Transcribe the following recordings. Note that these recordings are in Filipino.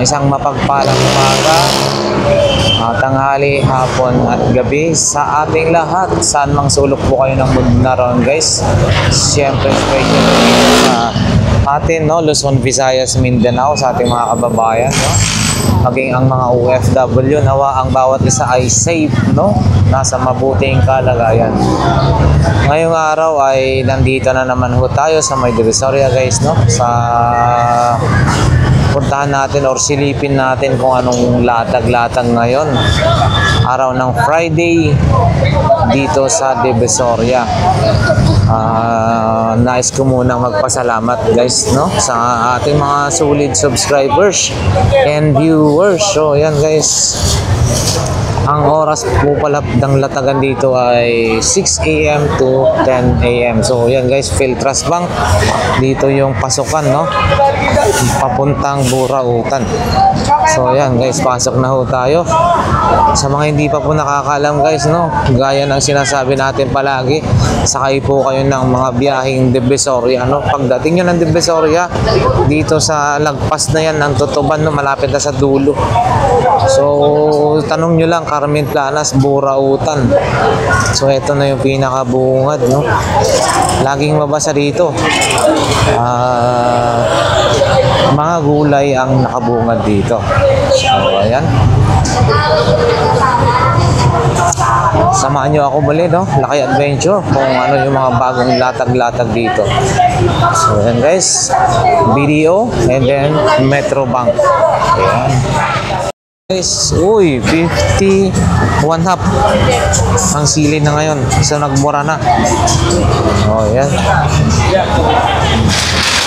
Isang mapagpalang umaga, tanghali, hapon at gabi sa ating lahat. Saan mang sulok po kayo ng mundo naroon, guys. Siyempre, special sa atin, no? Luzon, Visayas, Mindanao, sa ating mga kababayan, no? Maging ang mga OFW, nawa ang bawat isa ay safe, no? Nasa mabuting kalagayan. Ngayong araw ay nandito na naman ho tayo sa May Divisoria, guys, no? Sa puntahan natin or silipin natin kung anong latag-latag ngayon. Araw ng Friday dito sa Divisoria. Nais ko munang magpasalamat, guys, no, sa ating mga solid subscribers and viewers. So yan, guys, ang oras po pala ng latagan dito ay 6 AM to 10 AM. So yan, guys, Philtras Bank. Dito yung pasukan, no, papuntang Burautan. So yan, guys, pasok na ho tayo. Sa mga hindi pa po nakakaalam, guys, no, gaya ng sinasabi natin palagi, sakay po kayo ng mga biyaheng Divisoria, no. Pagdating nyo ng Divisoria, dito sa lagpas na yan ng Tutuban, no, malapit na sa dulo. So tanong nyo lang, Carmen Planas, Burautan. So ito na yung pinakabungad, no. Laging mabasa dito. Mga gulay ang nakabungad dito. So ayan, samahan nyo ako muli, no, Lakay Adventure, kung ano yung mga bagong latag-latag dito. So ayan, guys, video and then Metro Bank. Ayan, guys, uy, 51 half ang sili na ngayon. So nagmura na. Oh, yan.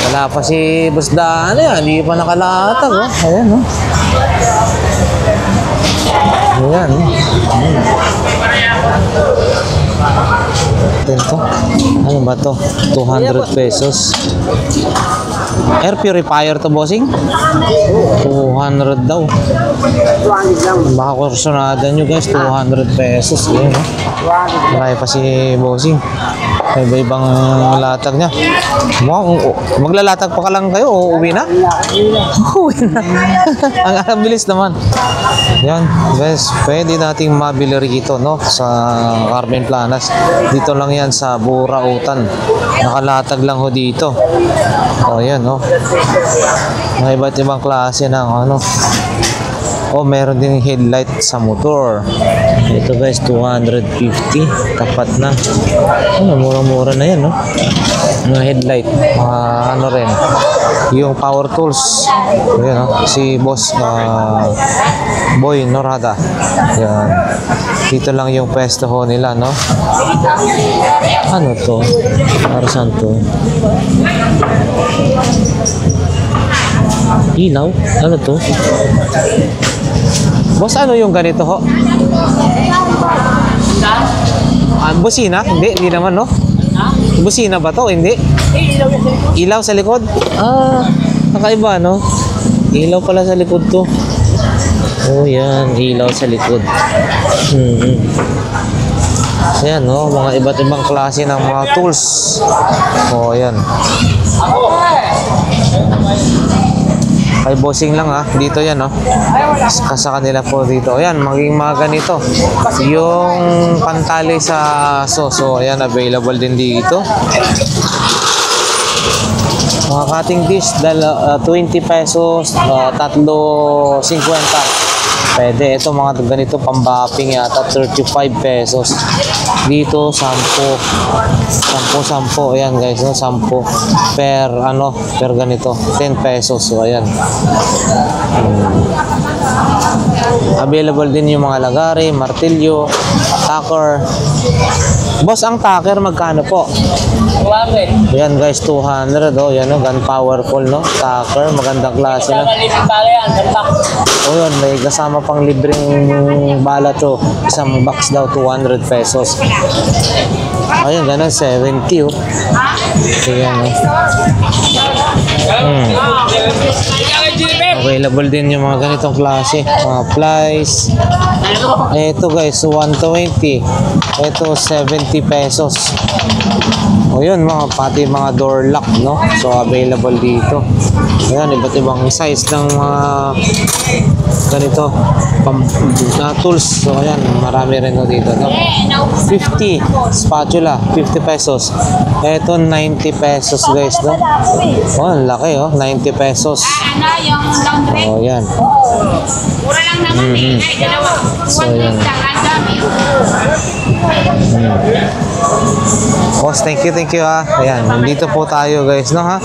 Wala pa si Busdaan, yan, hindi pa nakalatag, oh. Ayan, oh. Ayan, ito, ano ba to? 200 pesos. Air purifier to, bossing? 200 daw. Baka kursunada nyo, guys. 200 pesos. Ayan, no? Marami pa si bossing. Iba-ibang latag niya. Maglalatag pa ka lang kayo o uwi na? Uwi na. Ang bilis naman. Yan, guys, pwede nating mabili rito, no, sa Carmen Planas. Dito lang yan sa Burautan. Nakalatag lang ho dito. O yan, no. May iba't ibang klase ng ano. O meron din headlight sa motor. Ito, guys, 250. Tapat na. Mura-mura na yan, no. Mga headlight, ano rin, yung power tools. Ayan, no? Si boss Boy Norada. Yan, dito lang yung pwesto ho nila, no. Ano to? Para saan to? Ilaw? Ano to? Boss, ano yung ganito ho? Busina? Hindi naman, no? Busina ba to? Hindi. Ilaw sa likod? Nakaiba, no? Ilaw pala sa likod to. Oh, yan. Ilaw sa likod. Ayan, no? Mga iba't ibang klase ng mga tools. Oh, yan. Kay bossing lang, ha. Dito yan, no. Sa kanila po dito. Ayan, maging mga ganito. Yung pantali sa soso, ayan, available din dito. Mga cutting dish, 20 pesos, 3.50. Pwede. Ito mga ganito, pambapping yata, 35 pesos. Dito, 10. 10. Ayan, guys, no? 10 per ganito, 10 pesos. So, ayan. Available din yung mga lagari, martilyo, tacker. Boss, ang tacker magkano po? Ayan, guys, 200. Oh, yan, no? Gun powerful, no? Tacker, magandang klase na. Oh, yun, may kasama pang libreng bala to. Isang box daw, 200 pesos. Ayun, ganun, 70, oh. Ayan, oh. Available din yung mga ganitong klase. Mga plies. Ito guys, 120. Ito 70 pesos. O yun, pati mga door lock, no? So available dito. Ayan, iba't ibang size ng mga ganito tools. So ayan, marami rin dito, no? 50 spatula, 50 pesos. Ito 90 pesos guys, no? Oh, ang laki, oh, 90 pesos. Oh, yan. Mura lang naman eh. Dalawa. So yan. Boss, thank you ha. Ayan, nandito po tayo guys, no ha.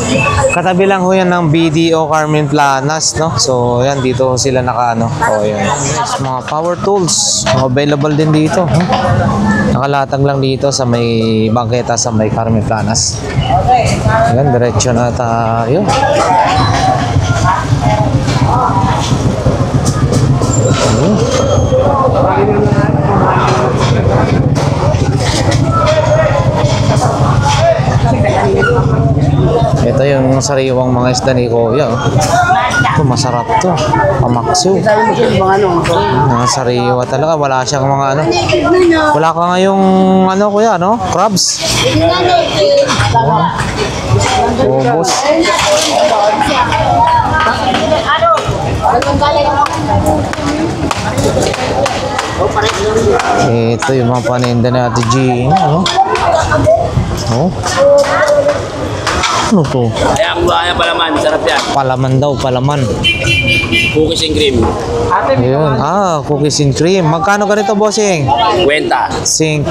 Katabi lang ho yan ng BDO Carmen Planas, no. So ayan, dito sila nakaano. Oh, ayan. Guys, mga power tools, available din dito. Nakalatag lang dito sa may bangketa sa may Carmen Planas. Ayan, diretso na tayo. Ito yung sariwang mga isda ni Kuya. Ito, masarap to. Pamaksiw. Sariwa talaga. Wala siyang mga ano. Wala ka nga yung ano Kuya, no? Crabs. Ubos. Ito yung mga paninda ni Ate Jean. Ano? Oh. Ano to? Kaya palaman, sarap yan. Palaman daw, palaman. Cookies and cream. Ayun. Cookies and cream. Magkano ganito, bossing? Kwenta. 50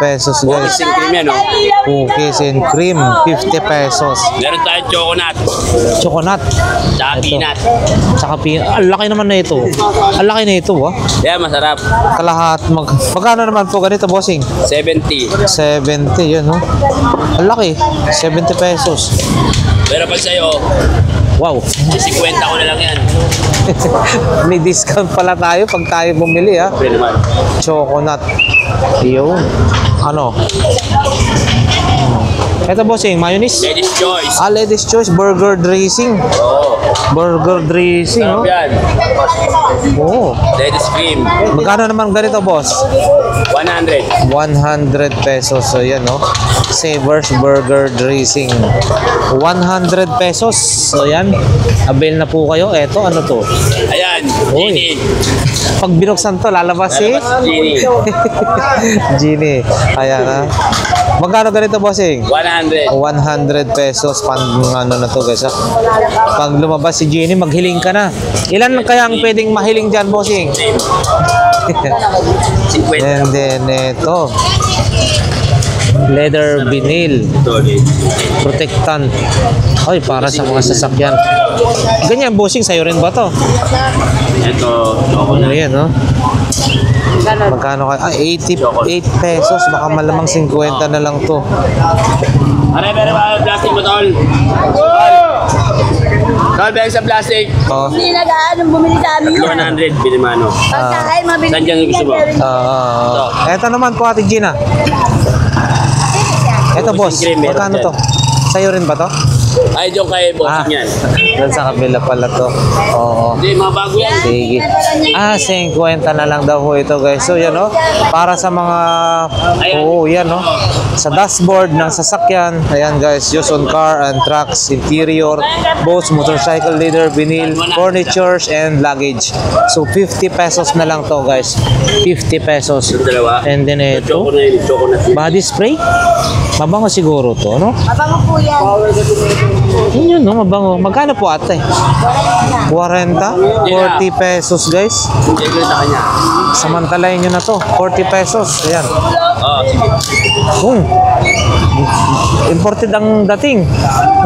pesos, guys. Cookies and cream yan, no? Cookies and cream, 50 pesos. Meron tayong coconut. Chocolate. Tsaka peanut. Tsaka peanut. Ang laki naman na ito. Ang laki na ito, ah. Yan, masarap. Kalahat. Magkano naman po ganito, bossing? 70. 70, yun, no? Ang laki. 70 pesos. Pero pag sa'yo, Wow. 50 ko na lang yan. May discount pala tayo pag tayo bumili, ha? Pwede naman. Chocolate. Yun. Ano? Ito, bossing, mayonnaise. Ladies' choice. Ladies' choice, burger dressing. Oo. Burger dressing, Sarap oh. yan. Oo. Ladies' cream. Magkano naman ganito, boss? 100. 100 pesos. So, yan, no? Savers Burger Dressing. 100 pesos. So, yan. Avail na po kayo. Eto, ano to? Ayan. Uy. Genie. Pag binuksan to, lalabas si Genie. Genie. Ayan, ha? Magkano ganito, bossing? 100. 100 pesos. Ano na to, guys, ha? Pag lumabas si Genie, maghiling ka na. Ilan kaya ang pwedeng mahiling dyan, bossing? 50. And then, ito. Leather vinyl. Protectant. Ay, para sa mga sasakyan. Ganyan, bossing, sa'yo rin ba to? Ito, Ano coconut. yan, no? Magkano ka? 88 pesos. Baka malamang 50 na lang to. Pero ba plastic mo, tol? Tol, bigyan sa plastic. Oh. Hindi nag-ano, bumili sa amin yun. 100, binimano. Pagkain, mabili. Saan dyan gusto mo? Eto naman po, Ate Gina. Eto, boss. Magkano to? Sa'yo rin ba to? Ay, diyon kay bossing yan. Doon sa kabila pala to. Oo. Hindi, mga bago yan. Sige. 50 na lang daw po ito, guys. So, yan, no? Para sa mga... Oo, yan, no? Sa dashboard ng sasakyan. Ayan, guys. Use on car and trucks, interior, boats, motorcycle leather, vinyl, furnitures, and luggage. So, 50 pesos na lang to, guys. 50 pesos. Yung dalawa. And then, ito. Chocolate. Body spray. Mabango siguro to, no? Mabango po yan. Yun, no? Mabango. Magkano po, ate? 40? 40 pesos, guys. Hindi ko sa kanya. Samantalayin nyo na to. 40 pesos. Ayan. Oo, sige. Imported ang dating.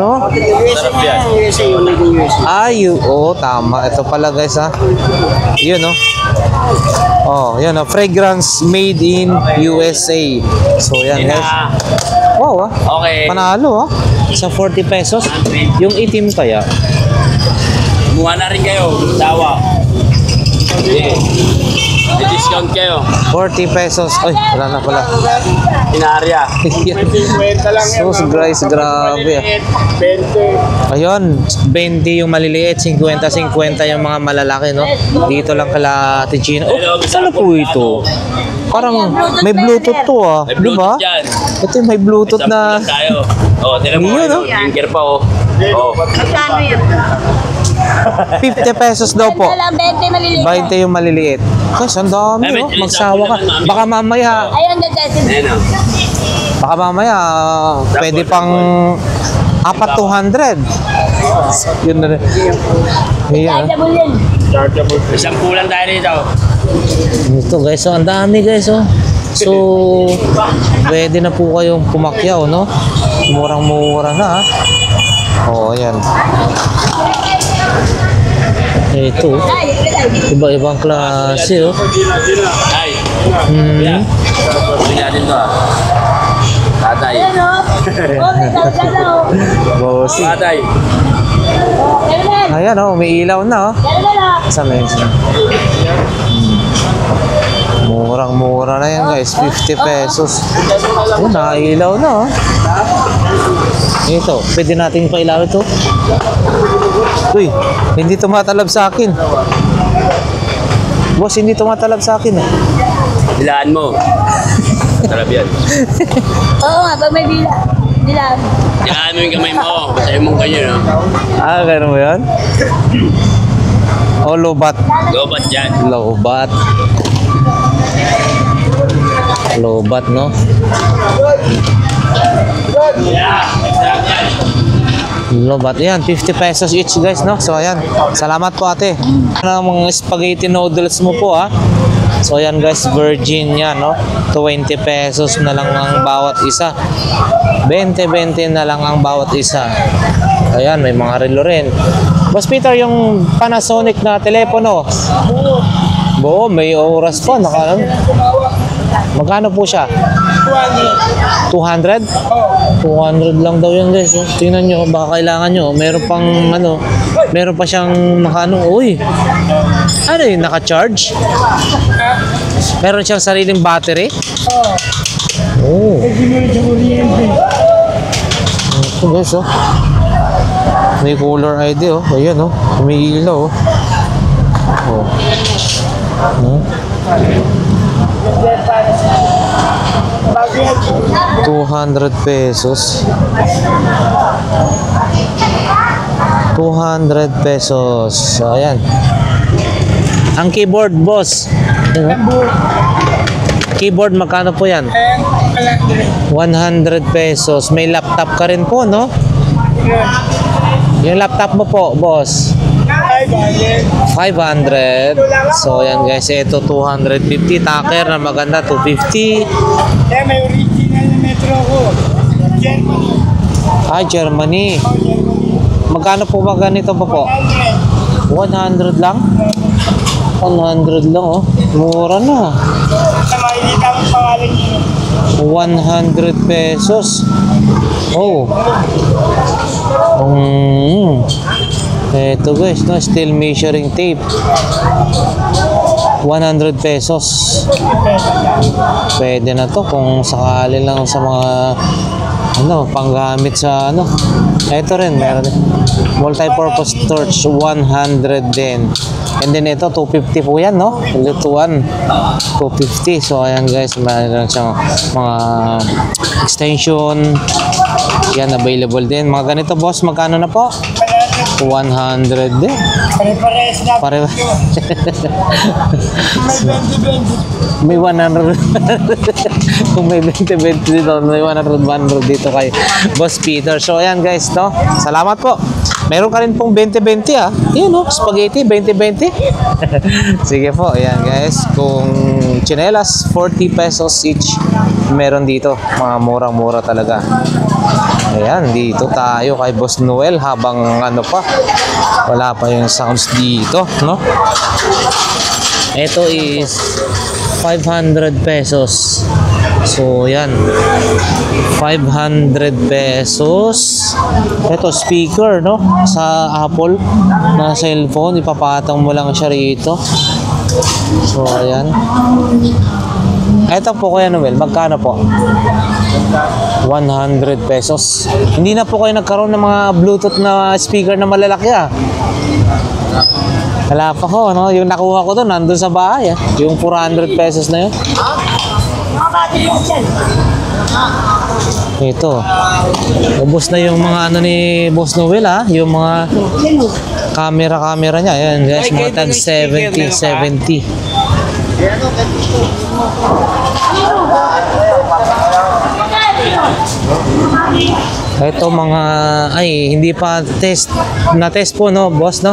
No? Sarap yan. Tama. Ito pala, guys, ha. Yun, no? Oh, yan, no? Fragrance made in USA. So, yan, guys. Wow, ha. Okay. Panalo, ha. Sa 40 pesos. Yung itim kaya. Kumuha na rin kayo. Tawa. Hindi. Di-discount kayo. 40 pesos. Ay, wala na pala. Inarya. Sus, guys, grabe. Ayun, 20 yung maliliit, 50-50 yung mga malalaki, no? Dito lang kala Ate Gina. Oh, ano po ito? Parang may Bluetooth to, ah. May Di ba? Bluetooth dyan. Ito yung may Bluetooth na... Sampulan tayo. Oh, tira mo. Yun, oh. Finger pa, oh. Oh. Magkano yun? 50 pesos daw po. Ganda lang, 20 maliliit. 20 yung maliliit. Guys, ang dami, Ay, may oh. Magsawa ka. sample naman, mami. Baka mamaya, Ayun, ganda. Ayan, oh. baka mamaya, pwede pang 4,200. Yun na rin. Ayan, Chargeable yun. May sampulan tayo rito. ito guys, so ang dami guys, oh. So, pwede na po kayong pumakyaw, no? Murang-mura na, ah. Oh, ayan. Ito, iba-ibang klase, oh. Ay. Hmm. Huli natin to, ah. Tatay. Ayun, oh. Oh, may ganda, oh. Bossing. Tatay. Ganda. Ayan, oh, may ilaw na, oh. Ganda. Saan na yun? Murang-mura na yan guys, 50 pesos. Oh, nakailaw na, oh. Ito, pwede natin pailaw ito. Uy, hindi tumatalab sa akin. Boss, hindi tumatalab sa akin, eh. Dilaan mo. Sarap yan. Oo nga, pag may dilaan. Dilaan mo yung kamay mo. Sa'yo mong ganyan, no? Ah, gano'n mo yan? Oh, lobat. Gobat dyan. Lobat. Lobat, no? Lobat. Yan, 50 pesos each guys, no? So, ayan. Salamat po, ate. Ano mga spaghetti noodles mo po, ah? So, ayan guys, virgin yan, no? 20 pesos na lang ang bawat isa. 20-20 na lang ang bawat isa. Ayan, may mga relo rin. Boss Peter, yung Panasonic na telepono. Buo, may oras pa. Magkano po siya? 200? 200 lang daw yan guys. Oh. Tingnan nyo, baka kailangan nyo. Meron pang ano, meron pa siyang nakano. Uy, ano yun, naka-charge? Meron siyang sariling battery? Oo. Ito guys, oh. May color ID, oh. Ayan, oh. May ilaw, oh. Oh. Hmm. 200 pesos. 200 pesos. So, ayan. Ang keyboard, boss. Keyboard, magkano po yan? 100 pesos. May laptop ka rin po, no? Yung laptop mo po, boss. 500. So, yan guys. Ito, 250. Tucker na maganda, 250. May original na metro ko. Germany. Ay, Germany. Magkano po ba ganito pa po? 100 lang? 100 lang, oh. Mura na. Sa makikita mo pangalan niyo. 100 pesos. Oh. Ito guys, no, steel measuring tape. 100 pesos. Pwede na to kung sakali lang sa mga ano, panggamit sa ano. Ito rin, meron din. Multi-purpose torch, 100 din. And then ito, 250 po yan, no? Lutuan, 250. So, ayan guys, meron siyang mga extension. Yan, available din. Mga ganito, boss, magkano na po? 100 din. Pare-pares na. Pare May 20-20. may 100 kung may 20-20 dito, may 100 dito kay Boss Peter. So ayan guys, no, salamat po. Meron ka rin pong 20-20, ah. Yun, no, spaghetti 20-20. Sige po, ayan guys, kung chinelas 40 pesos each meron dito, mga murang-mura talaga. Ayan, dito tayo kay Boss Noel habang ano pa, wala pa yung sounds dito, no? Ito is 500 pesos. So, yan. 500 pesos. Ito, speaker, no? Sa Apple na cellphone. Ipapatang mo lang siya rito. So, ayan. Ito po Kuya Noel, magkano po? 100 pesos. Hindi na po kayo nagkaroon ng mga Bluetooth na speaker na malalaki ah. Wala pa ko, no? Yung nakuha ko doon, nandun sa bahay ah. Yung 400 pesos na yun. Ito. Ubos na yung mga ano ni Boss Noel ha. Yung mga camera niya. Ayan guys, mga tag 70. Ito mga hindi pa na-test po no boss no.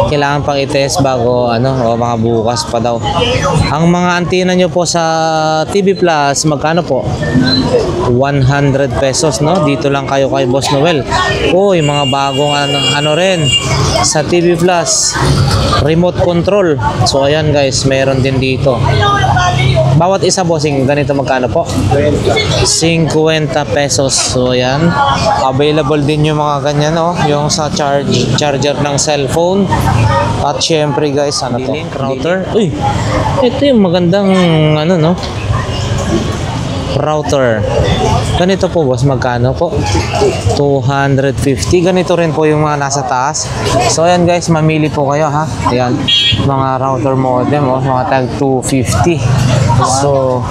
Kailangan pang i-test bago o mga bukas pa daw. Ang mga antena nyo po sa TV Plus magkano po? 100 pesos no. Dito lang kayo kay Boss Noel. Yung mga bagong ano rin sa TV Plus, remote control. So ayan guys, meron din dito. Bawat isa bossing ganito magkano po? 50 pesos. So ayan, available din yung mga ganyan yung sa charger ng cellphone. At syempre guys, ano to? Router. Uy, ito yung magandang router. Ganito po boss, magkano po? 250. Ganito rin po yung mga nasa taas. So ayan guys, mamili po kayo ha. Ayan, mga router modem mga tag 250. So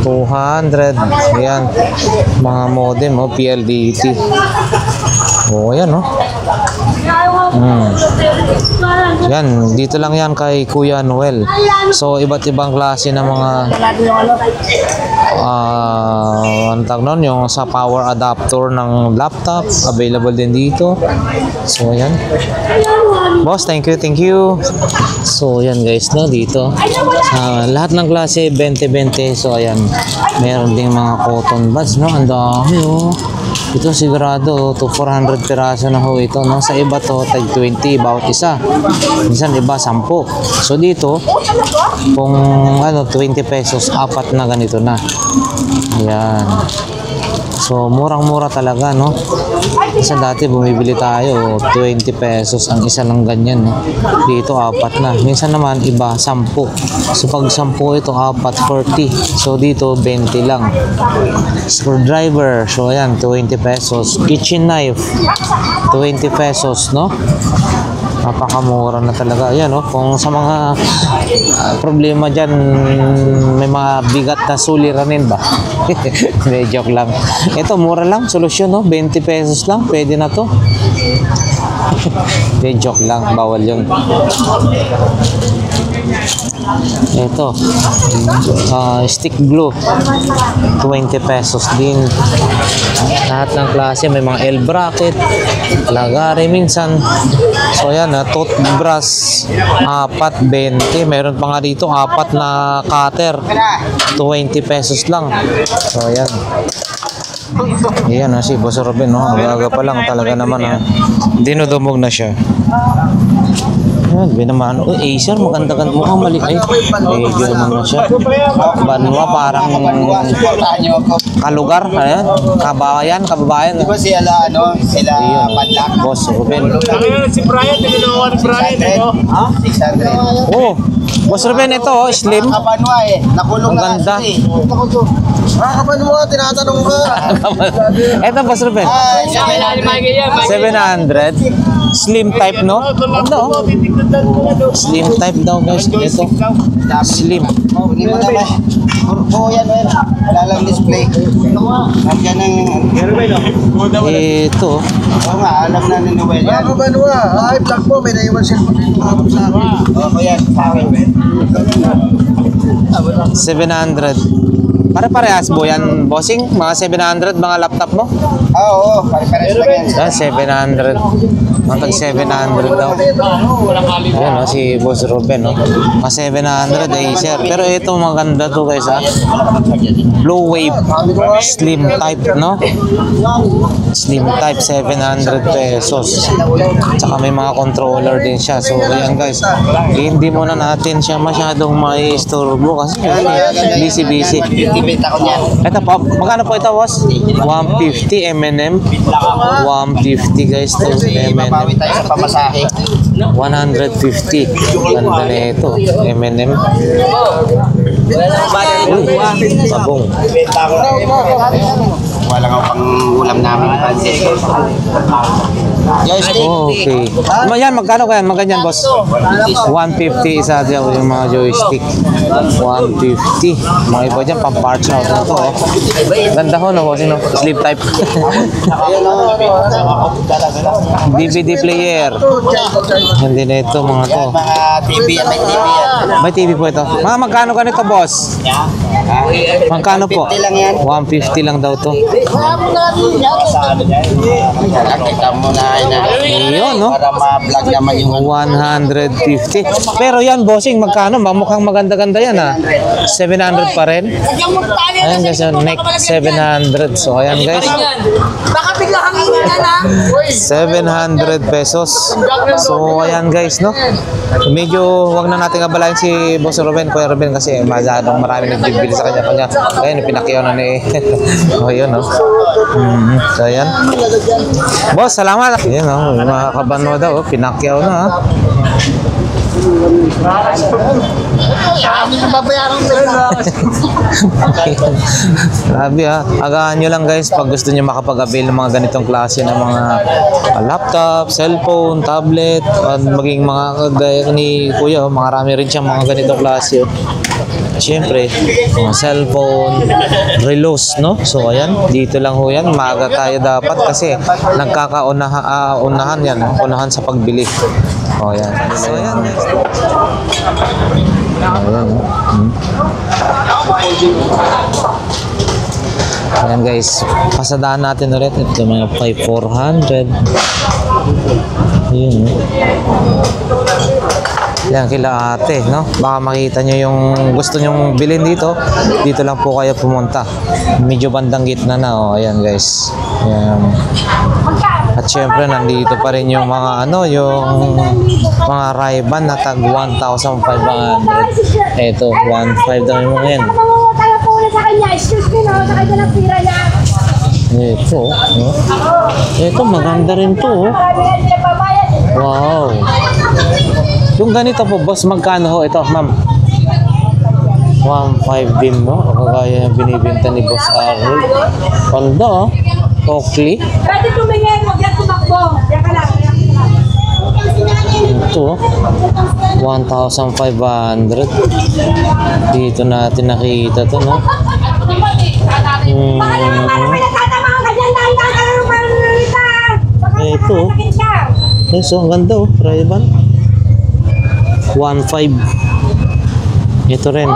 200. Ayan, mga modem PLDT. Ayan Yan, dito lang yan kay Kuya Noel. So iba't ibang klase ng mga ang tawag nun, yung sa power adapter ng laptop, available din dito. So ayan boss, thank you. So ayan guys dito lahat ng klase 20-20. So ayan, meron ding mga cotton buds ang dami ito sigurado to 400 piraso na ito sa iba to tag 20 bawat isa, minsan iba 10. So dito kung 20 pesos apat na ganito na. Ayan, so murang-mura talaga kasi dati bumibili tayo 20 pesos ang isa lang ganyan dito apat na, minsan naman iba 10. So pag 10 ito apat 40. So dito 20 lang. Screwdriver, so ayan 20 pesos. Kitchen knife 20 pesos napakamura na talaga. Ayan kung sa mga problema dyan, may mga bigat na suliranin ba? Hindi, joke lang. Ito mura lang, solusyon 20 pesos lang, pwede na to. Hindi, joke lang, bawal yun. Ito stick glue 20 pesos din. Lahat ng klase, may mga L bracket, lagari minsan. So ayan toothbrush apat 20. Meron pa nga dito apat na cutter 20 pesos lang. So ayan, si Boss Robin aga pa lang talaga naman dinudumog na siya. Ayan, binaman. Acer, maganda-ganda. Mukhang mali. Medyo naman na siya. Banwa, parang kalugar. Ayan, kababayan. Diba sila Padlak? Boss Ruben. Si Brian, nilinawan Brian, 600. Boss Ruben, ito slim. Kabanwa nakulong ang ganda. Kabanwa, tinatanong ka. Ito, Boss Ruben. 700. Slim type, no? Ano? Slim type daw, guys. Ito. Slim. Hindi mo naman. Yan, wala lang display. Nandiyan ang... Ito. Oo nga, alam na ni Noel yan. Kabanwa, vlog mo, may naiwan siya sa akin. Yan, sa akin. 700. Pare-parehas po yan, bossing? Mga 700, mga laptop mo? Oo, pare-parehas lang yan. 700. Matag 700 daw. Ayan si Boss Ruben Mga 700 Acer. Pero ito maganda to guys Blue Wave Slim type Slim type 700 pesos. Tsaka may mga controller din siya. So ayan guys, hindi muna natin siya masyadong maisturbo kasi busy. Ibenta ko niyan. Ito po, magkano po ito, boss? 150 M&M. 150 guys to Mabawi M&M. tayo sa pamasahe. 150. Ganda na ito, M&M. Uy, babong. Ibenta ko na. Wala nga pang ulam namin. Joystick. Okay. Yan, magkano kaya? Maganyan, boss? 150 isa dyan yung mga joystick. 150. Mga iba dyan, pang-parts out na ito. Oh. Ganda ho, no? Boss, no? Sleep type. DVD player. Hindi na ito, mga to. Mga TV yan, may TV yan. May TV po ito. Mga magkano ganito, boss? Magkano po? 150 lang yan. 150 lang daw to. Kita mo na Iyon, no? para ma-vlog naman yung 150. Pero yan, bossing, magkano? Mukhang maganda-ganda yan, ha? 700 pa rin. Ayan, guys, yung neck 700. So, ayan, guys. Baka bigla kang ingin na. 700 pesos. So, ayan, guys, no? Medyo, wag na natin abalayin si Boss Ruben, Kuya Ruben, kasi masyadong marami nagbibili sa kanya. Ayan, pinakyaw na ni... oh, yun, no? So, ayan. Boss, salamat. Ayan, no? Mga kabano daw, pinakyaw na, ha? Grabe ha. Agahan nyo lang guys pag gusto nyo makapag-avail ng mga ganitong klase ng mga laptop, cellphone, tablet, at maging mga kagaya ni Kuya, marami rin siyang mga ganitong klase. Siyempre, mga cellphone, relos, no? So, ayan, dito lang ho yan. Maaga tayo dapat kasi nagkakaunahan yan, unahan sa pagbili. O, ayan. So, ayan. Ayan, no? Ayan guys, pasadaan natin ulit. Ito mga 5,400. Ayan, no? Yan kila ate, no? Baka makita nyo yung gusto nyong bilhin dito. Dito lang po kayo pumunta. Medyo bandang gitna na, oh. Ayan guys. Ayan. At syempre nandito pa rin yung mga ano, yung mga Ray-Ban na tag 1,500. Ito, 1,500 daw yung mga yan. Mamamutala po ulit sa kanya. Excuse me, no? Sa kanya ng pira niya. Ito, no? Ito, maganda rin to, oh. Marami na pabayad. Wow. Yung ganito po, boss, magkano ho? Ito, ma'am. 1,500 din, no? O kagaya yung binibenta ni Boss Harold. Panda, oh. Oakley. Pwede tumingin, huwag yan tumakbo. Yan ka lang. Ito, 1,500. Dito natin nakita to, no? Baka naman para may natatamaan ka dyan. Dahil ka lang para nanalita. Ito, oh. So, ang ganda, oh. Ray-Ban. 1,500. Ito rin.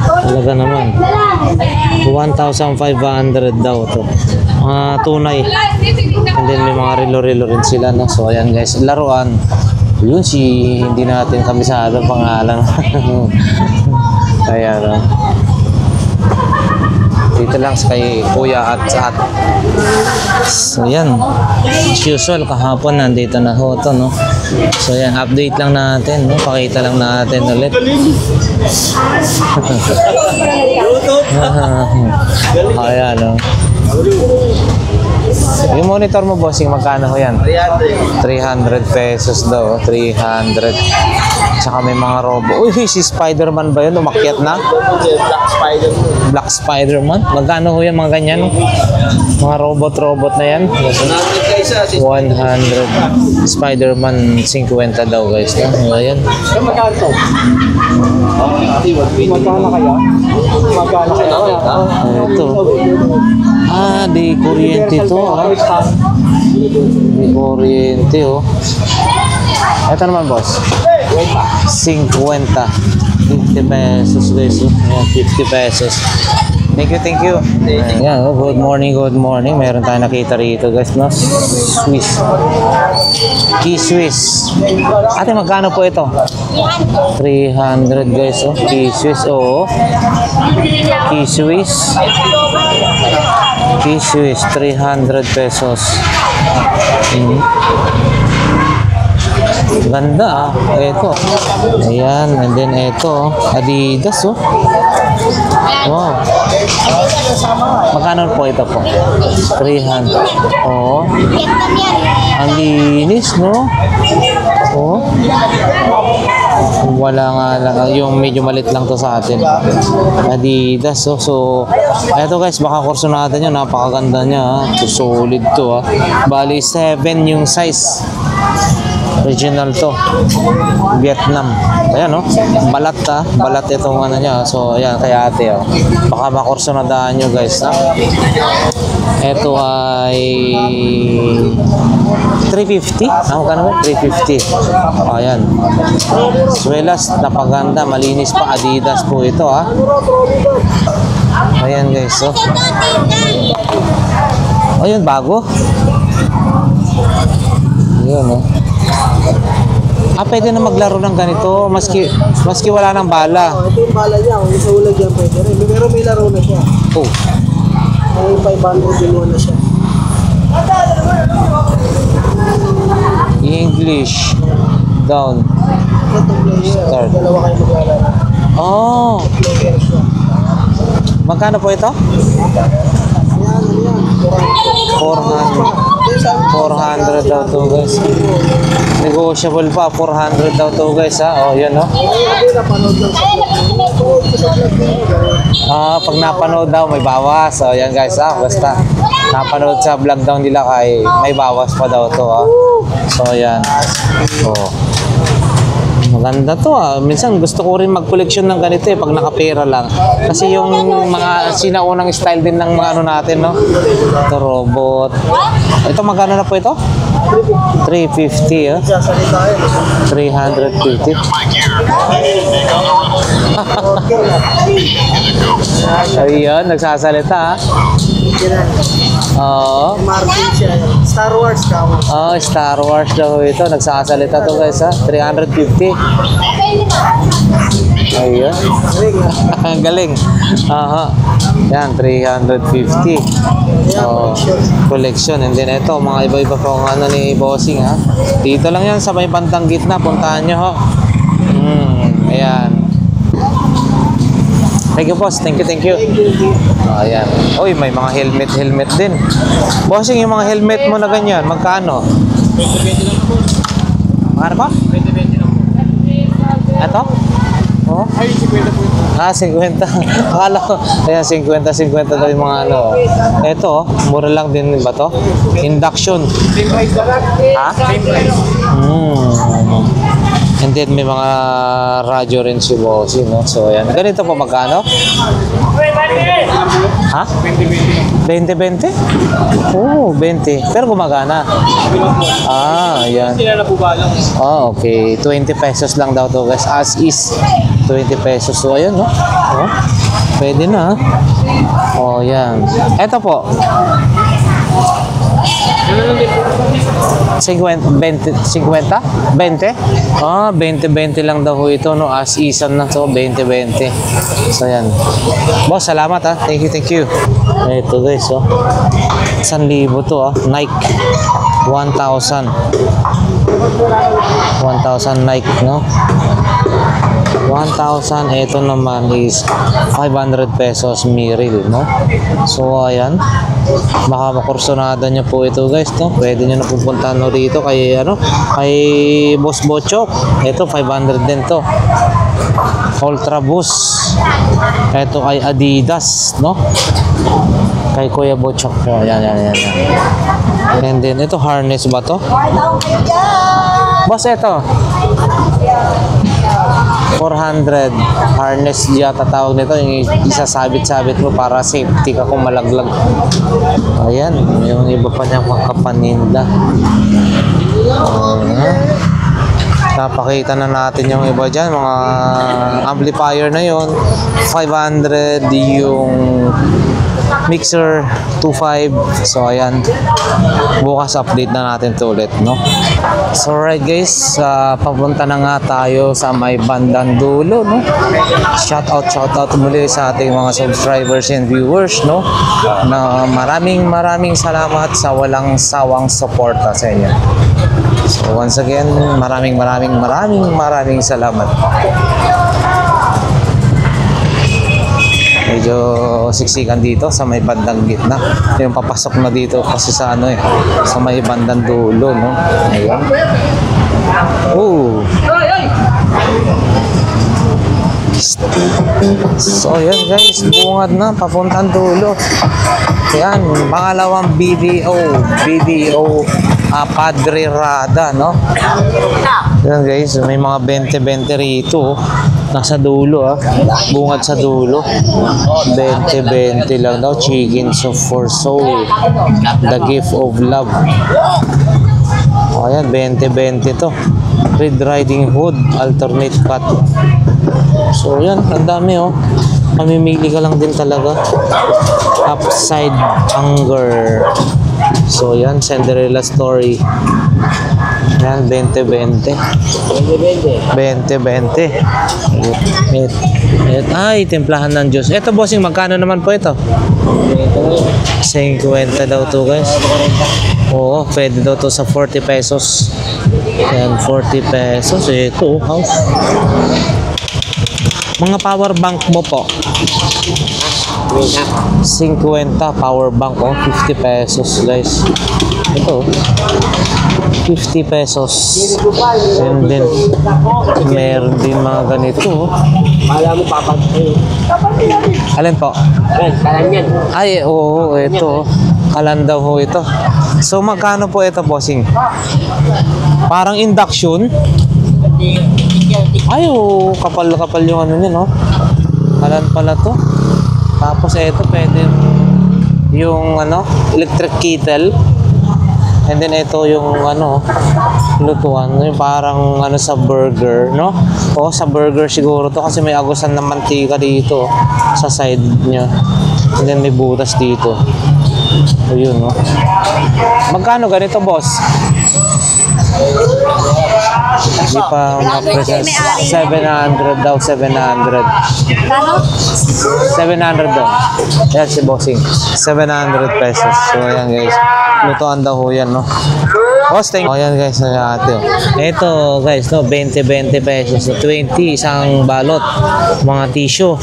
Talaga naman. 1,500 daw to. Tunay. And then may mga relo-relo rin sila, no? So ayan guys, laruan. Yun si hindi natin kabisado pangalan. Kaya no. Dito lang sa kay Kuya at sa at. So yan. As usual, kahapon nandito na ho to, no? So yan, update lang natin, no? Pakita lang natin ulit. Ayan, no? Yung monitor mo, bossing, magkano ho yan? 300 pesos daw, 300. Tsaka may mga robo. Uy, si Spider-Man ba yun? Umakyat na? Black Spider-Man. Black Spider-Man? Magkano ho yan, mga ganyan? Mga robot-robot na yan? 100. Spider-Man 50 daw, guys. No? Ayan. Magkano to? Magkano kaya? Magkano kaya? Ito. Di kuryente to. Di kuryente, oh. Ito naman, boss. 50. 50 pesos, guys. Ayan, 50 pesos. Thank you. Ayan, oh, good morning. Meron tayong nakita rito, guys, no? Swiss. Key Swiss. Ate, magkano po ito? 300, guys, oh. Key Swiss, oh. Key Swiss. Key Swiss, 300 pesos. Ganda, ah. Ito. Ayan, and then ito, Adidas, oh. Wow. Magkano po ito po? 300. Oo. Ang linis, no? Oo. Wala nga lang. Yung medyo malit lang to sa atin. Adidas. So eto guys, baka kursunada nyo. Napakaganda niya. So, solid to. Bali, 7 yung size. Original to. Vietnam. Ayan, no? Balat, balat itong ano niya. So, ayan, kaya ate, baka makursunadaan nyo, guys, ha? Ito ay 350. Magkano ba? 350. Ayan. Swelas, napaganda. Malinis pa. Adidas po ito, ha? Ayan, guys, so. Ayun, bago. Ayan, no? Pwede na maglaro ng ganito maski wala ng bala. Ito yung bala niya, kung isa ulag yan pwede rin. Pero may laro na siya. Oh. May 500 binuha na siya. English. Down. Ito player, Start. dalawa kayo maglalaro. Oh. Player siya. Magkano po ito? Yan, 400 daw to, guys. Negotiable pa, 400 daw to, guys, ha? Oh, yan, no? Pag napanood daw, may bawas. Oh, yan, guys, ha? Basta napanood sa vlog daw nila kay may bawas pa daw to, ha? So, yan. Oh. Maganda to, minsan gusto ko rin mag-collection ng ganito pag nakapera lang. Kasi yung mga sinaunang style din ng mga ano natin, no? Ito, robot. Ito, magkano na po ito? 350, 350. Ayun, nagsasalita, ha? Oo. Martin siya. Star Wars ka. Oh, Star Wars daw ito. Nagsasalita to, guys, ha? 350. Ayun. Ang galing. Aha. Yan, 350. Oh, collection. And then ito, mga iba-iba pang ano ni Bossing, ha? Dito lang yan sa may bandang gitna. Puntahan nyo, ho. Ayan. Thank you, boss. Thank you. Ayan. Uy, may mga helmet din. Bossing, yung mga helmet mo na ganyan, magkano? 20-20 lang po. Magkano pa? 20-20 lang po. Ito? Oh? Ay, 50 po ito. 50. Akala ko, ayan, 50 daw yung mga ano. Ito, mura lang din ba to? Induction. Same price ba? Ha? Same price. And then may mga radyo rin si Bossy, no? So, ayan. Ganito po magkano? Ha? 20-20? Oo, 20. Pero gumagana. Ayan. Sila na po ba lang? Okay. 20 pesos lang daw to, guys. As is, 20 pesos. So, ayan, no? Oh, pwede na, ha? Oh, yan. Eto po. 50? 20? 20 lang daw ito, no? As isan na to, 20. So, yan. Boss, salamat, ha? Thank you. Ito, guys, oh. 1,000 to, Nike. 1,000. 1,000 Nike, no? 1,000. Ito naman is 500 pesos Miril, no? So, ayan. Baka makursunada nyo po ito, guys, no? Pwede nyo na pupuntahan no dito kay, kay Boss Bochok. Ito, 500 din to. Ultra Boost. Ito ay Adidas, no? Kay Kuya Bochok po. Ayan. And then, ito, harness ba to? Boss, ito. 400 harness yata tawag nito, yung isasabit-sabit mo para safety ka kung malaglag. Ayan, yung iba pa niyang makapaninda. Napakita na natin yung iba dyan, mga amplifier na yon. 500 yung mixer 2.5. So ayan, bukas update na natin to ulit, no? So right, guys, papunta na nga tayo sa may bandang dulo, no? Shout out muli sa ating mga subscribers and viewers, no? Na maraming salamat sa walang sawang suporta sa inyo. So once again, maraming salamat. medyo siksikan dito sa may bandang gitna. Yung papasok na dito kasi sa ano sa may bandang dulo, no? Ayan. Oh. So yan guys, bungad na papuntang dulo. Yan, pangalawang BDO Padre Rada, no? Yan guys, may mga 20-20 rito, nasa dulo bungad sa dulo. 20-20 lang daw, chickens for soul, the gift of love. O yan, 20-20 to. Red Riding Hood, alternate cut. So yan, ang dami mamimili ka lang din talaga. Upside Anger. So yan, Cinderella Story. Yan, 20-20. 20-20. Ay, templahan ng Diyos. Ito bossing, magkano naman po ito? 50 daw to guys. Oo, pwede daw to sa 40 pesos. Yan, 40 pesos. Ito, house. Mga power bank mo po. 50 power bank, 50 pesos guys. Ito, 50 pesos. And then, meron din mga ganito. Kala mo papatay. Alin po? Kalan yan. Ay, oo, ito. Kalan daw ho ito. So, magkano po ito, bossing? Parang induction. Ay, oo, kapal-kapal yung ano niya, no? Kalan pala to. Tapos, ito, pwede yung, electric kettle. And then, ito yung, lutuan. Yung parang, sa burger, no? O, sa burger siguro to kasi may agusan ng mantika dito sa side niya. And then, may butas dito. O, yun, no? Magkano ganito, boss? Hindi pa ma-present. 700 daw, 700. 700 daw. Yan si bossing. 700 pesos. So, ayan guys. Lutuan daw ho yan, no? Hosting. O, yan guys, na ate. Ito guys, no? 20 pesos. 20, isang balot. Mga tissue.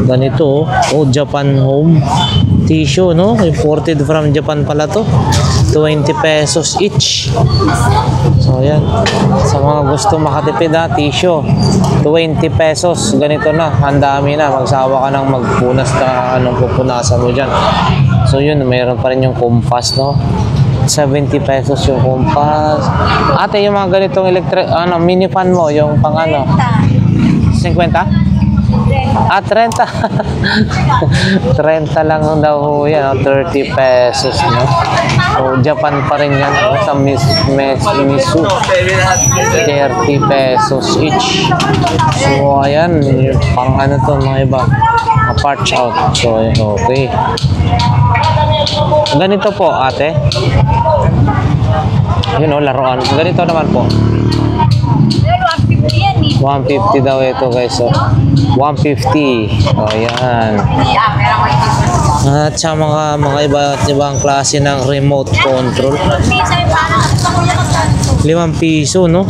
Ganito, Japan Home tissue, no? Imported from Japan pala to. 20 pesos each. So, ayan. Sa mga gusto makatipid tissue. 20 pesos. Ganito na. Ang dami na. Magsawa ka ng magpunas na anong pupunasan mo dyan. So, yun. Mayroon pa rin yung compass, no? 70 pesos yung compass. Ate, yung mga ganitong electric, mini fan mo, yung pang 50? 30. 30 lang daw ho yan, 30 pesos, no? So, Japan pa rin yan, sa Misu. 30 pesos each. So, ayan, pang to, mga iba. Parch out. So, okay. Ganito po, ate. Yun, laruan. Ganito naman po. 150 daw ito guys. So, 150. O, yan. At sa mga iba't ibang klase ng remote control. 5 piso, no?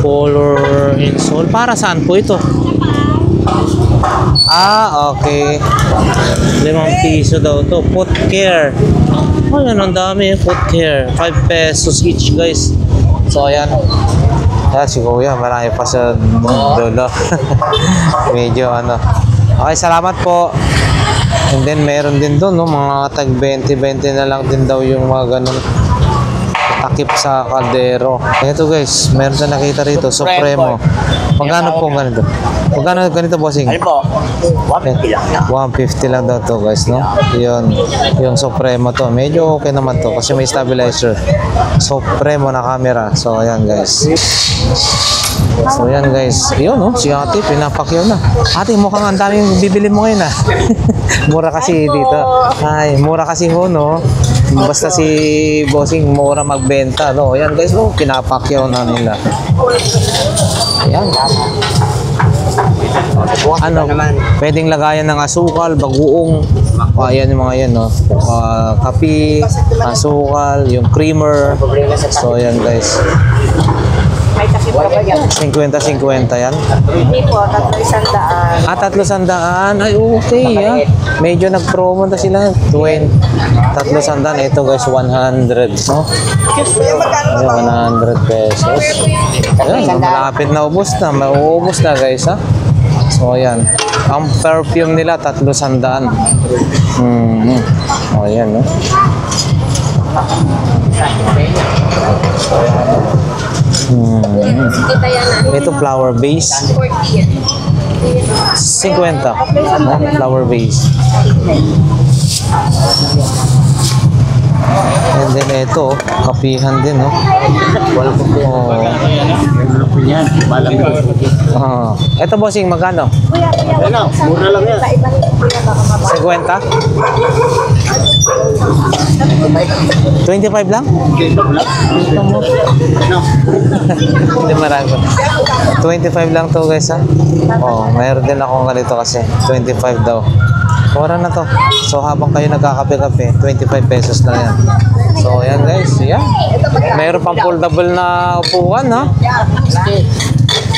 Color insole. Para saan po ito? Okay. 5 piso daw to. Foot care. Ayan, ang dami. Foot care. 5 pesos each guys. So, ayan. Si Kuya, marami pa sa dulo. Medyo Okay, salamat po. And then, meron din doon, no? Mga tag 20-20 na lang din daw yung mga ganun takip sa kaldero. Ito guys, meron sa nakita rito, Supremo. Magkano po ganito? Magkano ganito, bossing? Ano po? 150 lang. 150 lang daw to guys, no? Yun, yung Supremo to. Medyo okay naman to kasi may stabilizer. Supremo na camera. So, ayan guys. So, ayan guys. Yun, no? Si ate, pinapakyaw na. Ate, mukhang ang daming bibili mo ngayon, Mura kasi dito. Ay, mura kasi ho, no? Basta si bossing mura magbenta, no? Ayan guys, no? Pinapakyaw na nila. Ayan. Pwedeng lagayan ng asukal, bagoong. Ayan yung mga yan, no? Kape, asukal, yung creamer. So, ayan guys. May takip ka ba yan? 50-50 yan. Hindi po, 300. 300. Ay, okay, ha? Medyo nag-promo na sila. 300. Ito, guys, 100, no? Ayan, 100 pesos. Ayan, malapit na ubos na. Mauubos na, guys, ha? So, ayan. Ang perfume nila, 300. O, ayan, no? Kita yan na. Ito, flower base. 40 yan. 50. No? Flower base. And then ito, kapihan din, no? Oh. Ito, bossing, magkano? Mura lang yan. 50? 25 lang? Hindi marami. 25 lang to, guys, ha? Oh, mayroon din akong ganito kasi. 25 daw. Mura na to. So, habang kayo nagkakape-kape, 25 pesos lang yan. So, ayan, guys. Yan. Mayroon pang foldable na upuan, ha?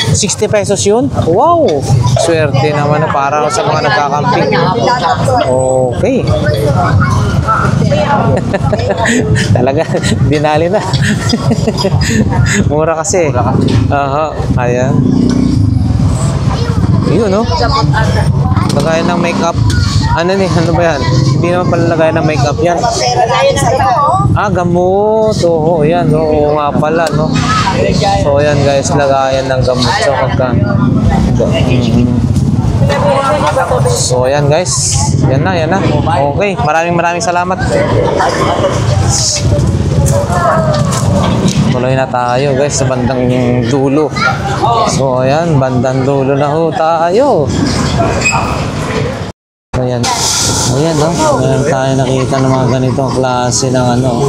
60 pesos yun? Wow! Swerte naman na para sa mga nagkakamping. Okay. Talaga, binali na. Mura kasi. Aha, ayan. Yun, no? Lagayan ng makeup. Ano ni? Ano ba yan? Hindi naman pala lagayan ng makeup yan. Ah, gamot. Oo, yan. Oo nga pala, no? So, yan guys, lagayan ng gamot. So, So, yan guys. Yan na, yan na. Okay, maraming salamat. Tuloy na tayo guys sa bandang dulo. So, ayan, bandang dulo na ho tayo. Ayan. Ayan, no? Meron tayo nakita ng mga ganitong klase ng ano.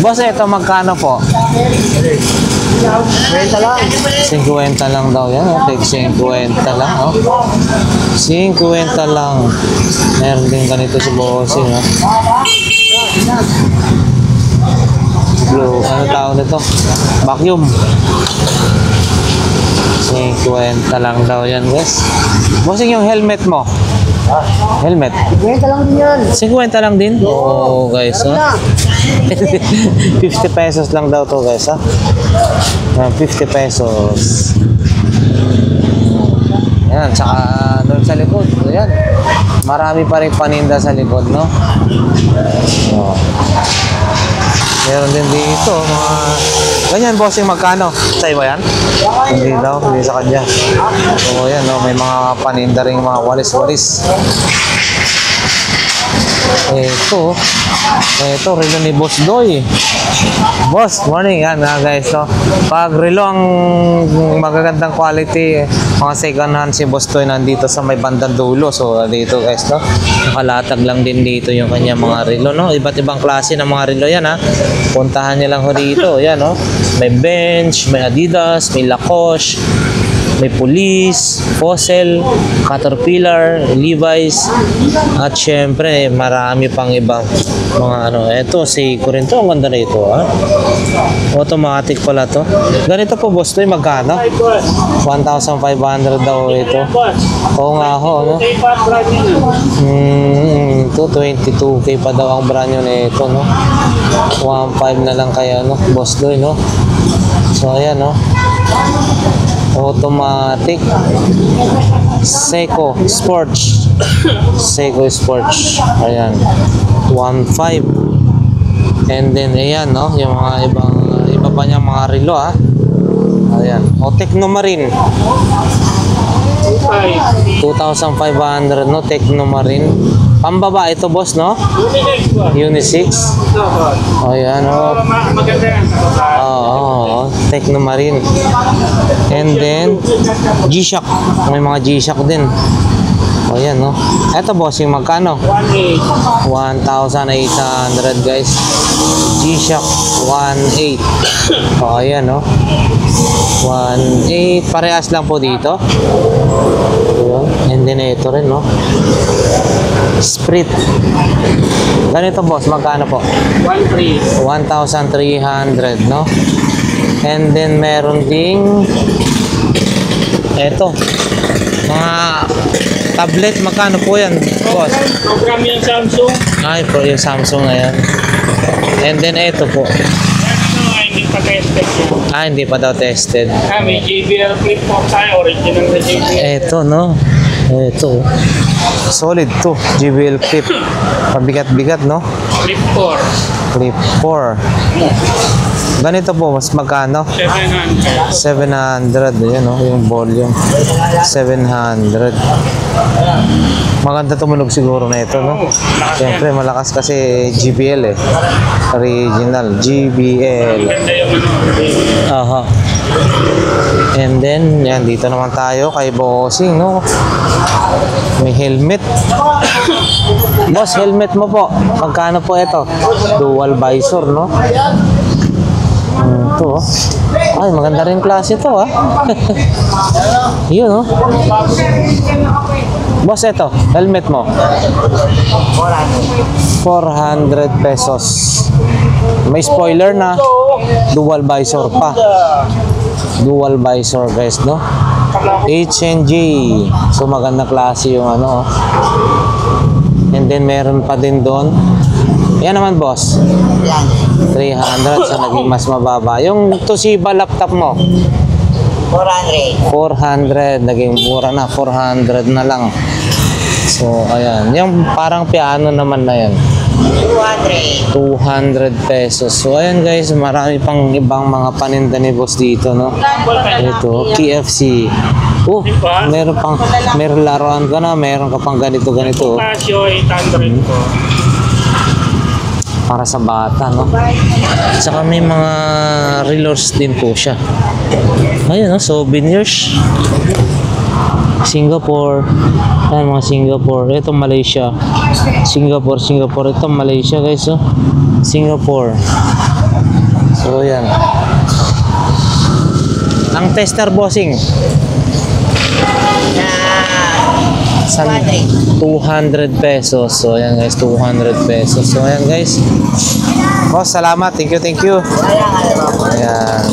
Boss, ito magkano po? 50 lang. 50 lang daw yan. Okay, 50 lang. Oh. 50 lang. Meron din ganito si bossing. Oh. Blue. Ano tawag nito? Vacuum. 50 lang daw yan, guys. Bossing, yung helmet mo. Helmet. 50 lang din yan. 50 lang din? Oo, guys. Ha? 50 pesos lang daw to, guys. Ha? 50 pesos. Yan, tsaka doon sa likod. Ayan. Marami pa rin paninda sa likod, no? Oh. Meron din dito, mga... Ganyan, bossing, magkano? Sa'yo ba yan? Hindi daw, hindi sa kanya. So, yan, no? May mga paninda rin, mga walis-walis. Ito, relo ni Boss Doy. Boss, morning. Yan, guys, no? Pag relo ang magagandang quality, mga second hand si Boss Doy nandito sa may bandang dulo. So, dito, guys, no? Nakalatag lang din dito yung kanya mga relo, no? Iba't ibang klase ng mga relo yan, ha? Puntahan niyo lang ho dito. Yan, no? May Bench, may Adidas, may Lacoste, may Police, Fossil, Caterpillar, Levi's, at syempre marami pang ibang mga ano. Ito, Seiko rin to. Ang ganda na ito, ha? Automatic pala to. Ganito po, boss, to yung magkano? 1,500 daw ito. Oo nga ho, no? Ito, 22K pa daw ang brand yun ito, no? 1,500 na lang kaya, no? Boss Doy, no? So, ayan, no? Automatic Seiko Sports. Seiko Sports. Ayan. 1.5. And then ayan, no, yung mga iba pa niyang mga relo, ha. Ayan. O Technomarine. 2,500, no, Technomarine. Pambaba ito, boss, no? Unisex. Ayan, oh. Oo, Technomarine. And then G-Shock. May mga G-Shock din. O yan, no? Ito, boss, yung magkano? 1,800, guys. G-Shock 1,800. O, ayan, no? 1,800. Parehas lang po dito. Ayan. And then ito rin, no? Sprit. Ganito, boss, magkano po? 1,300, no? And then meron ding eto, mga tablet, magkano po yan, boss? Program yung Samsung. Ay, po yung Samsung na yan. And then eto po. Ano, hindi pa tested yun. Hindi pa daw tested. May JBL flip phone tayo, original na JBL. Eto, no? Eto. Solid to. JBL clip. Pabigat-bigat, no? Flip 4. Clip 4. Ganito po, mas magkano? 700. 700. Ayan, no? Yung volume. 700. Maganda tumunog siguro na ito, no? Siyempre, malakas kasi JBL eh. Original. JBL. Ganda yung ano. Aha. And then, yan, dito naman tayo kay Bossing, no? May helmet. Boss, helmet mo po. Magkano po ito? Dual visor, no? Ito, oh. Ay, maganda rin klase ito, ah. Yun, no? Boss, ito, helmet mo. 400 pesos. May spoiler na. Dual visor pa. Dual visor, guys, no? H&G. So, maganda klase yung ano. And then, meron pa din doon. Yan naman, boss. 300. So, naging mas mababa. Yung Toshiba laptop mo. 400. Naging mura na. 400 na lang. So, ayan. Yung parang piano naman na yan. 200 pesos. So, ayan guys, marami pang ibang mga paninda ni boss dito, no? Ito, KFC. Oh, meron laruan ka na, meron ka pang ganito. Casio 800 ko. Para sa bata, no? Saka may mga reloads din po siya. Ayun, no? Souvenirs. Singapore. Ayan, mga Singapore. Ito Malaysia. Singapore. Ito Malaysia, guys, oh. Singapore. So, ayan. Ang tester, bossing. 200 pesos. So, ayan guys, 200 pesos. So, ayan guys. Boss, salamat. Thank you. Ayan.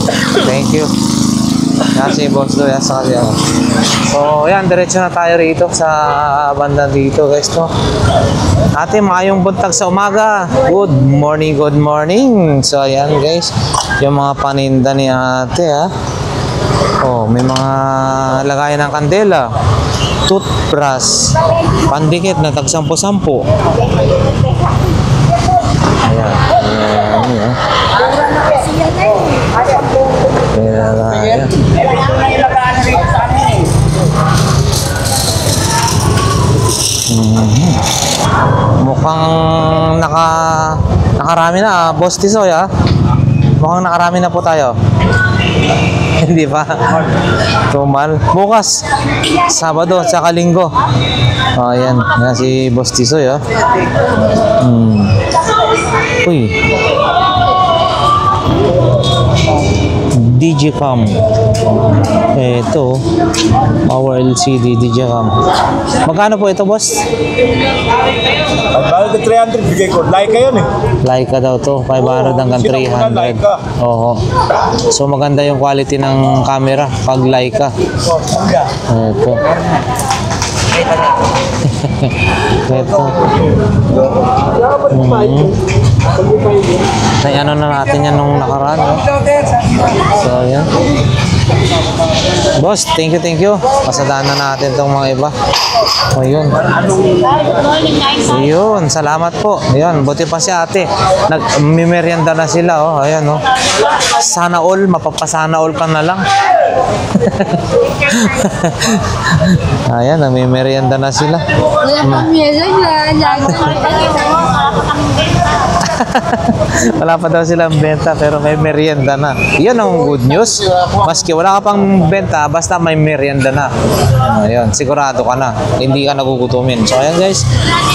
Thank you. Kasi boss do, yan sa kanya. So, ayan, diretso na tayo rito sa banda dito, guys, no? Ate, maayong buntag sa umaga. Good morning. So, ayan, guys. Yung mga paninda ni ate, ha? Oh, may mga lagayan ng kandela. Toothbrush. Pandikit na tag 10-10. Ayan. Ayan. Ayan. Mukhang nakarami na, Boss Tisoy, ha? Mukhang nakarami na po tayo. Hindi pa. Tumal. Bukas, Sabado, tsaka Linggo. Oh, ayan. Yan si Boss Tisoy, ha? Uy. Digicam. Ito, Power LCD Digicam. Magkano po ito, boss? Pag 300, bigay ko. Like yun eh. Leica daw to, 500 hanggang 300. Oo. So maganda yung quality ng camera pag Leica. Ito. Ito. Ano na natin yan nung nakaraan, no? So, yan. Boss, thank you. Pasadaan na natin tong mga iba. O, yun. Yun, salamat po. Yun, buti pa si ate. Nag-merienda na sila, oh. Ayan, oh. Sana all, mapapasana all ka na lang. Ayan, nag-merienda na sila. Wala pa daw silang benta pero may merienda na. Yan ang good news. Maski wala ka pang benta, basta may merienda na. Ayun, sigurado ka na. Hindi ka nagugutumin. So ayan guys,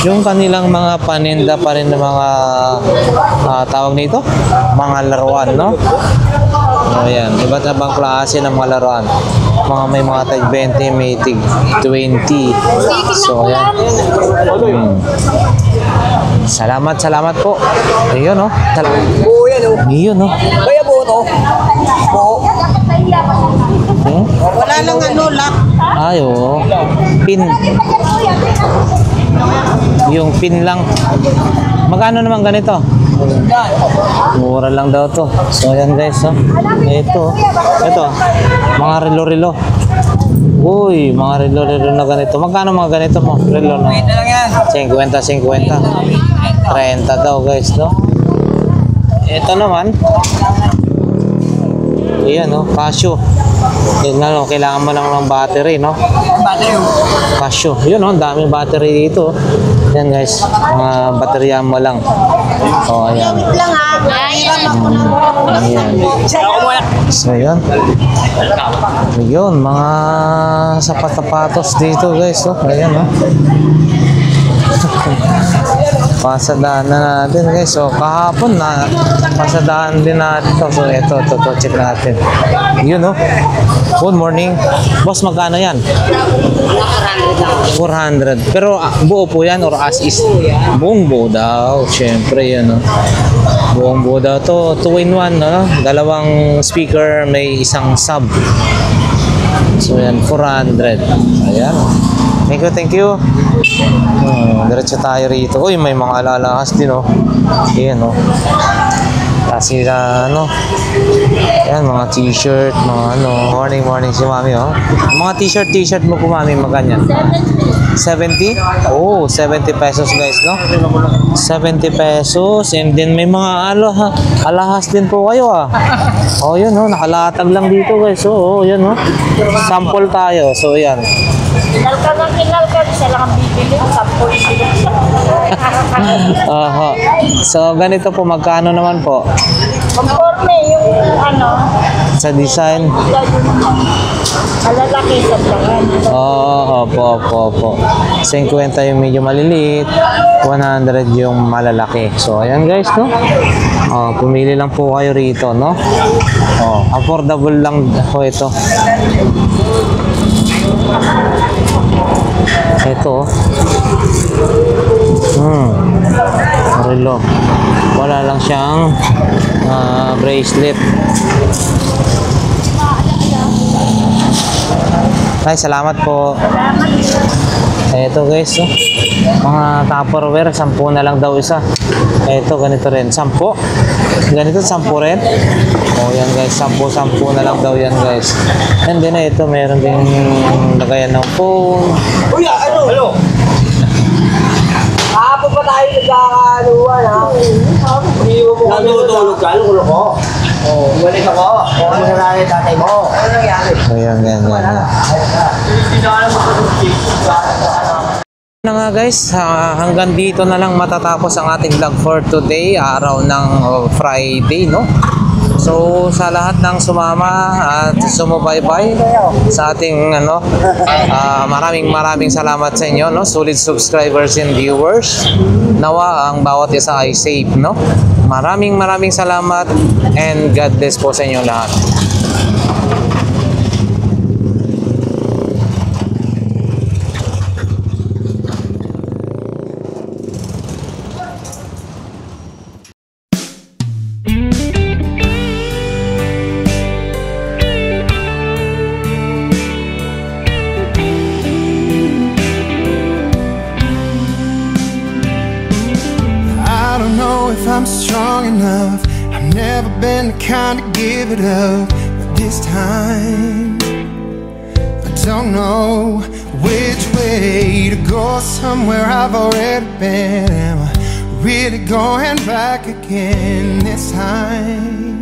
yung kanilang mga paninda pa rin ng mga tawag nito, mga laruan, no? Ayan, iba't ibang klase ng mga laruan. May mga tag 20, may tig 20. So ayan. Salamat po. Ayun, no? Oo, yan oh. Ayun, no? Kaya po ito. Hmm? Wala lang ano, lock. Ay, oo. Pin. Yung pin lang. Magkano naman ganito? Mura lang daw to. So, ayan guys. Oh. Ito. Mga relo-relo. Uy, mga relo-relo na ganito. Magkano mga ganito mo? Relo na. 50. 30 daw guys, no? Ito naman. Ayan, no? Casio. Yun nga, no? Kailangan mo lang ng battery, no? Casio. Yun, no? Daming battery dito. Yan guys. Mga baterya mo lang. O, ayan. Ayan. So, ayan. Yun, mga sapat-sapatos dito guys. Oh. Ayan, no? Pasadaan na natin guys. So kahapon na pasadaan din natin to. So ito check natin. Yun, no? Good morning. Boss, magkano yan? 400. Pero buo po yan or as is? Buong buo daw. Siyempre yan, no? Buong buo daw to. 2-in-1, no? Dalawang speaker, may isang sub. So yan, 400. Ayan. Thank you. Diretso tayo rito. Uy, may mga alalakas din, oh. Ayan, oh. Kasi ano, ayan, mga t-shirt, mga ano. Morning si mami, oh. Mga t-shirt mo po, mami, magkanyan. 70? Oh, 70 pesos guys, no? 70 pesos. And then may mga alahas din po kayo, ah. Oh, yun, oh. Nakalatag lang dito guys. Oh, yun, oh. Sample tayo. So, yan. Kinal ka, isa lang ang bibili. 10 Aha. So, ganito po, magkano naman po? Conforme yung ano, Sa design? malalaki sa tangan. Opo. 50 yung medyo maliliit, 100 yung malalaki. So, ayan guys, no? Pumili lang po kayo rito, no? Affordable lang po ito. Ito, relo. Wala lang siyang bracelet. Ay, salamat po. Ito guys, oh. Mga Tupperware, 10 na lang daw isa. Ito, ganito rin, 10. Ganito, 10 rin. Yan guys, 10 na lang daw yan guys. And then ito, meron din lagayan ng phone. Uy, ano? Kahapon pa tayo nagkakaluan, ha? Nagtutulog ka? Ano ko? Balik ako. Ano nangyari tatay mo? Ano nangyari? Ayan. Na nga guys, hanggang dito na lang matatapos ang ating vlog for today, araw ng Friday, no? So sa lahat ng sumama at sumubaybay sa ating maraming salamat sa inyo, no? Solid subscribers and viewers. Nawa ang bawat isa ay safe, no? Maraming salamat and God bless po sa inyo lahat. I'm strong enough. I've never been the kind to give it up, but this time I don't know which way to go. Somewhere I've already been. Am I really going back again this time?